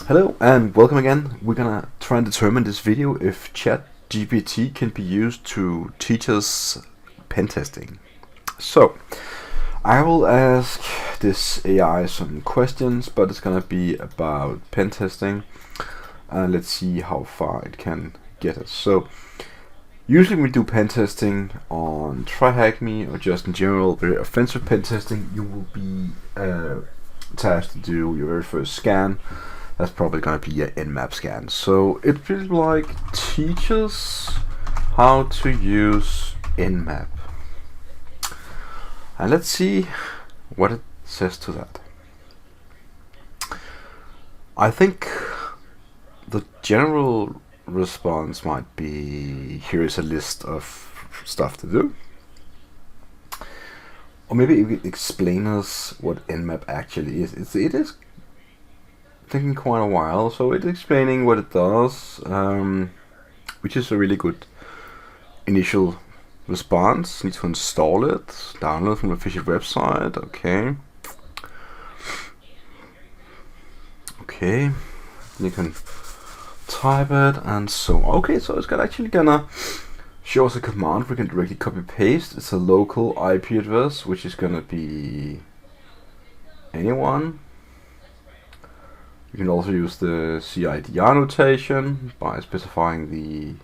Hello and welcome again. We're gonna try and determine this video if Chat GPT can be used to teach us pen testing. So I will ask this AI some questions, but it's gonna be about pen testing, and let's see how far it can get us. So usually when we do pen testing on TryHackMe or just in general very offensive pen testing, you will be tasked to do your very first scan. That's probably going to be an Nmap scan. So it feels like teaches how to use Nmap. And let's see what it says to that. I think the general response might be, here is a list of stuff to do. Or maybe it would explain us what Nmap actually is. It is taking quite a while, so it's explaining what it does, which is a really good initial response. Need to install it, download from the official website. Okay, you can type it and so. Okay, so it's actually gonna show us a command we can directly copy paste. It's a local IP address, which is gonna be anyone. You can also use the CIDR notation by specifying the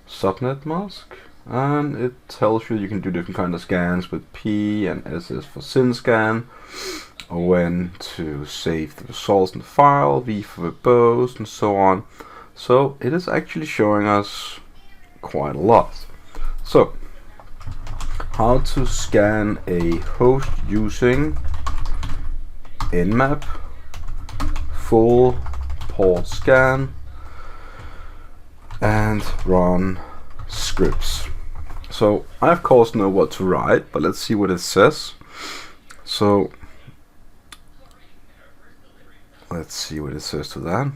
subnet mask, and it tells you can do different kinds of scans with P and SS for SYN-scan, or when to save the results in the file, V for verbose, and so on. So it is actually showing us quite a lot. So how to scan a host using Nmap full port scan and run scripts. So I of course know what to write, but let's see what it says. So let's see what it says to that.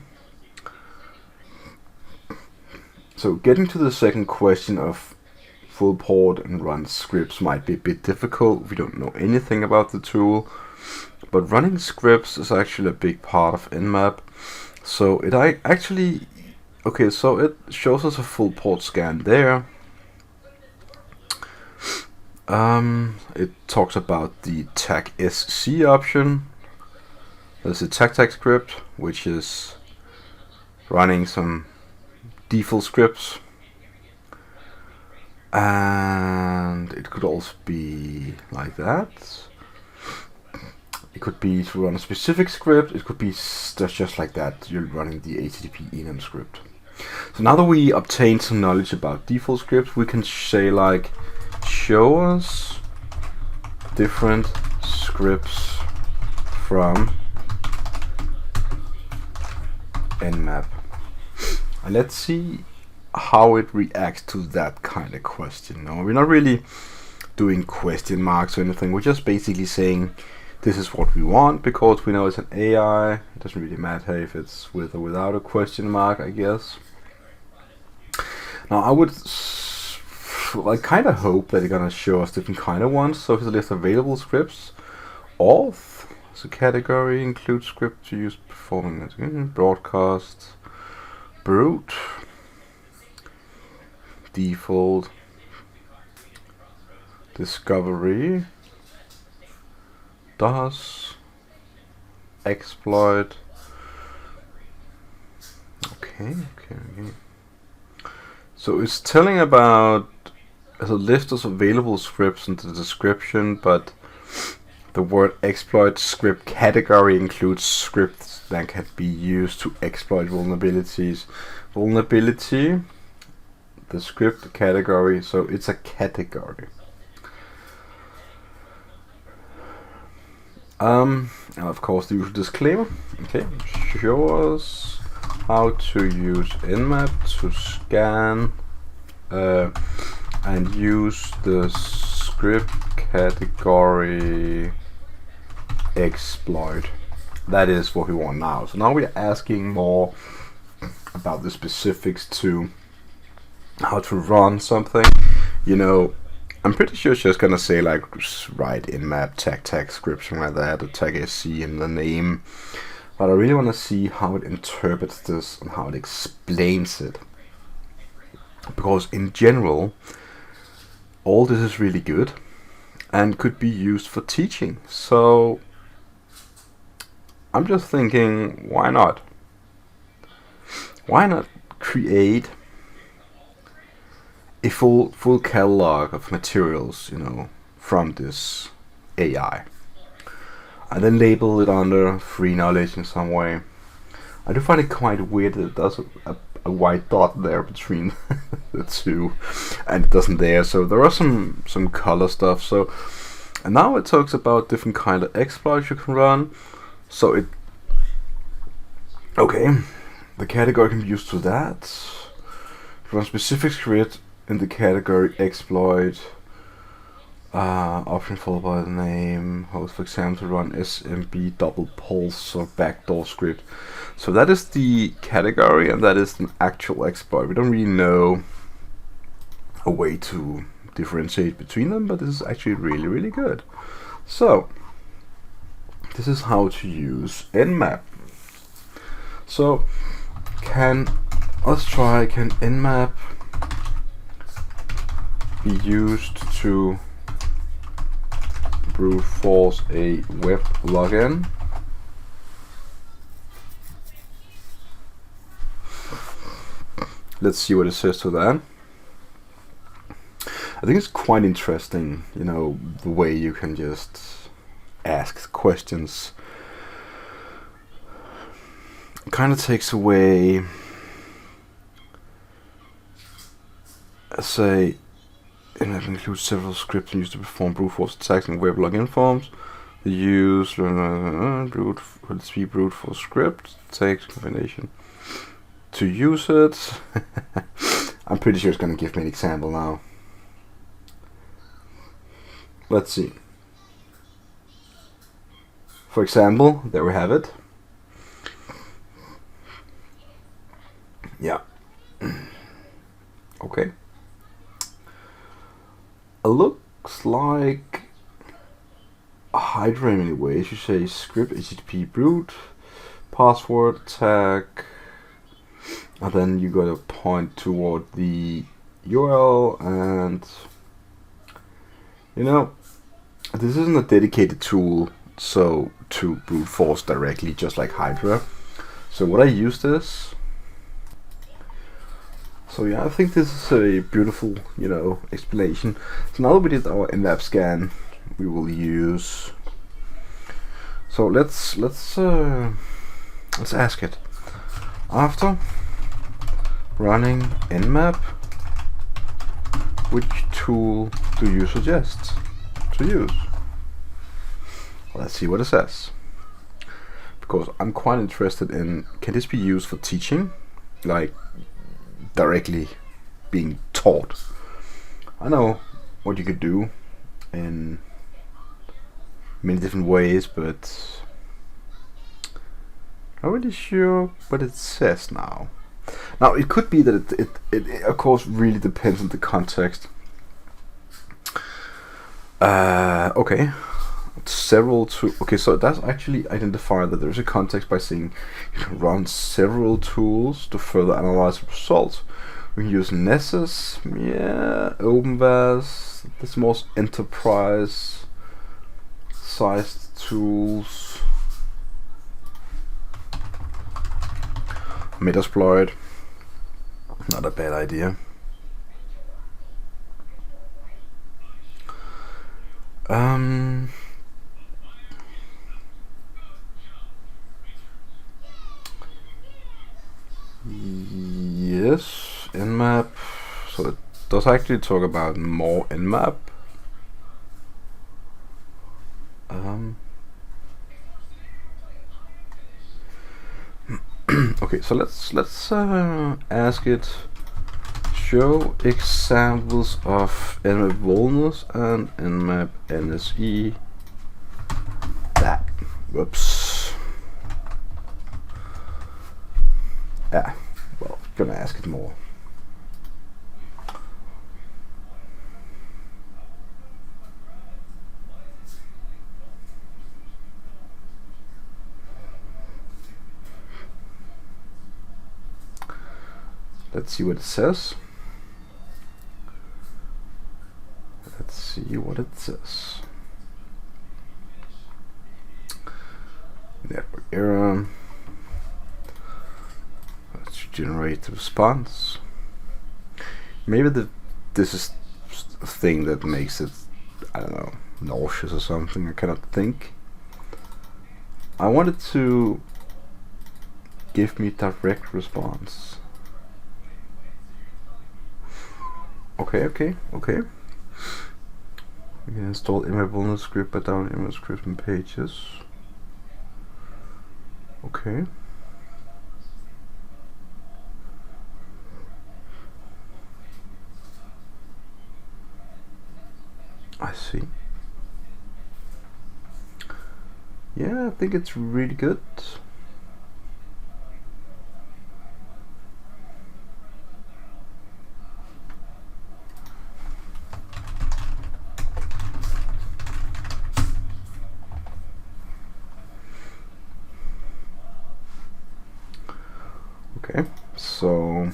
So getting to the second question of full port and run scripts might be a bit difficult if we don't know anything about the tool. But running scripts is actually a big part of Nmap. So it so it shows us a full port scan there. It talks about the tag SC option. There's a tag script, which is running some default scripts. And it could also be like that. It could be to run a specific script. It could be just like that. You're running the HTTP enum script. So now that we obtained some knowledge about default scripts, we can say like, show us different scripts from Nmap. And let's see how it reacts to that kind of question. No, we're not really doing question marks or anything. We're just basically saying, this is what we want, because we know it's an AI. It doesn't really matter if it's with or without a question mark, I guess. Now I would kind of hope that they're gonna show us different kind of ones. So here's a list of available scripts. Auth as a category includes script to use performing broadcast, brute, default, discovery, does, exploit. Okay. So it's telling about as a list of available scripts in the description, but the word exploit script category includes scripts that can be used to exploit vulnerabilities. Vulnerability, the script category, so it's a category. And of course the usual disclaimer. Okay, show us how to use Nmap to scan and use the script category exploit. That is what we want now. So now we're asking more about the specifics to how to run something. You know, I'm pretty sure it's just gonna say like write Nmap tag script, something like that, or tag SC in the name but I really want to see how it interprets this and how it explains it. Because in general, all this is really good and could be used for teaching. So I'm just thinking, why not? Why not create a full catalog of materials, from this AI, and then label it under free knowledge in some way. I do find it quite weird that it does a white dot there between the two, and it doesn't there. So there are some color stuff. So, and now it talks about different kind of exploits you can run. So the category can be used to that. Run specific script in the category exploit. Option followed by the name. Host, for example, to run SMB double pulse or backdoor script. So that is the category, and that is an actual exploit. We don't really know a way to differentiate between them, but this is actually really, really good. So this is how to use Nmap. So let's try, can Nmap be used to brute force a web login? Let's see what it says to that. I think it's quite interesting, the way you can just ask questions. It kind of takes away, say, Nmap includes several scripts used to perform brute force attacks in web login forms. The use brute force script takes combination to use it. I'm pretty sure it's going to give me an example now. Let's see. For example, there we have it. Yeah. Okay. It looks like a Hydra in many ways. You say script HTTP brute, password tag, and then you gotta point toward the URL, and this isn't a dedicated tool to brute force directly, just like Hydra. So what I use this. So yeah, I think this is a beautiful, explanation. So now that we did our Nmap scan, we will use. So let's ask it. After running Nmap, which tool do you suggest to use? Let's see what it says. Because I'm quite interested in, can this be used for teaching, like directly being taught? I know what you could do in many different ways, but I'm not really sure what it says now. Now it could be that it of course really depends on the context. Okay, so that's actually identified that there's a context by saying you can run several tools to further analyze the results. We can use Nessus, OpenVAS, this most enterprise sized tools. Metasploit, not a bad idea. Yes, Nmap. So it does actually talk about more Nmap. Okay, so let's ask it. Show examples of Nmap vulners and Nmap NSE. That. Whoops. Yeah. Well, gonna ask it more. Let's see what it says. Let's see what it says. Network error. Let's generate the response. Maybe this is a thing that makes it, I don't know, nauseous or something. I cannot think. I wanted to give me direct response. Okay. We can install image vulnerable script by downloading image scripts and pages. Okay. I see. Yeah, I think it's really good. Okay, so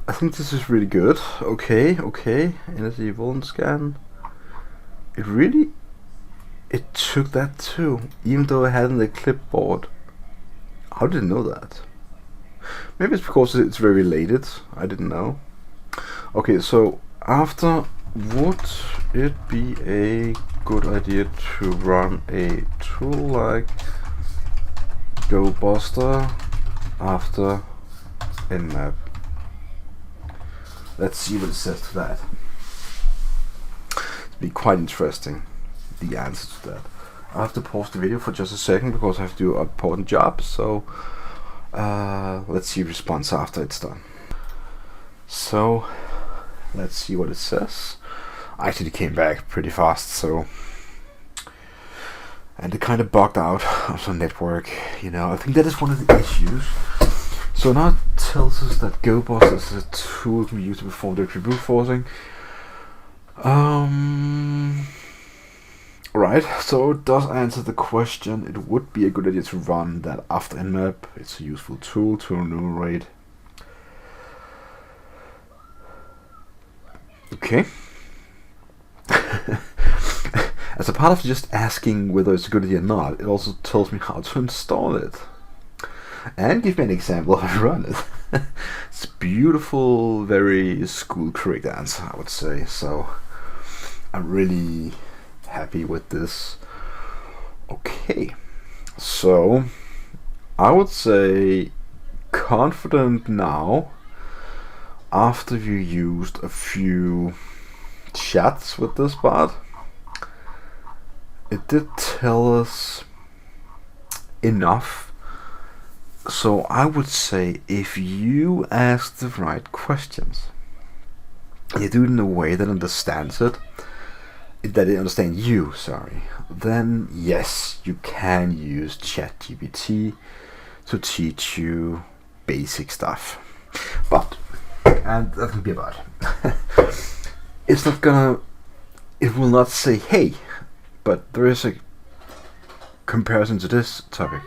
I think this is really good. Okay. Energy vuln scan. It took that too, even though I had it in the clipboard. How did it know that? Maybe it's because it's very related. I didn't know. Okay, so after, would it be a good idea to run a tool like GoBuster after Nmap? Let's see what it says to that. It'll be quite interesting, the answer to that. I have to pause the video for just a second because I have to do an important job, so let's see response after it's done. So let's see what it says. Actually, it came back pretty fast, so, and it kind of bugged out of the network, you know. I think that is one of the issues. So now it tells us that GoBuster is a tool we use to perform directory brute forcing. Right, so it does answer the question. It would be a good idea to run that after Nmap. It's a useful tool to enumerate. Okay. As a part of just asking whether it's a good idea or not, it also tells me how to install it. And give me an example of how to run it. It's a beautiful, very school correct answer, I would say. So I'm really happy with this. Okay, so I would say confident now after you used a few chats with this bot. It did tell us enough. So I would say if you ask the right questions, you do it in a way that understands it, that it understands you, sorry, then yes, you can use Chat GPT to teach you basic stuff. But, and that can be about it. It's not gonna, it will not say hey, but there is a comparison to this topic.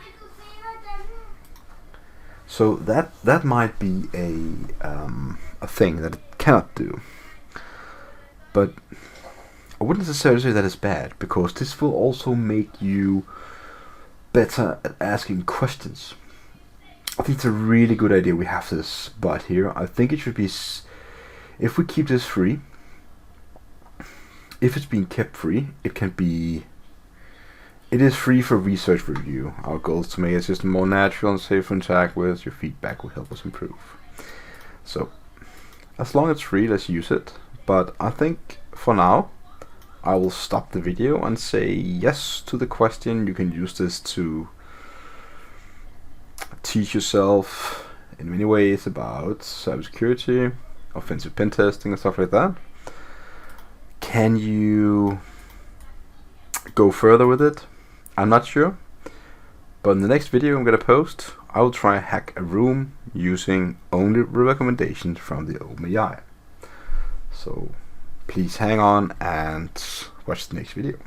So that might be a thing that it cannot do. But I wouldn't necessarily say that is bad, because this will also make you better at asking questions. I think it's a really good idea we have this bot here. I think it should be, if we keep this free, if it's being kept free, it can be, it is free for research review. Our goal is to make the system more natural and safe to interact with. Your feedback will help us improve. So, as long as it's free, let's use it. But I think for now, I will stop the video and say yes to the question. You can use this to teach yourself in many ways about cybersecurity, offensive pen testing and stuff like that. Can you go further with it? I'm not sure, but in the next video I'm gonna post, I will try and hack a room using only recommendations from the OpenAI. So please hang on and watch the next video.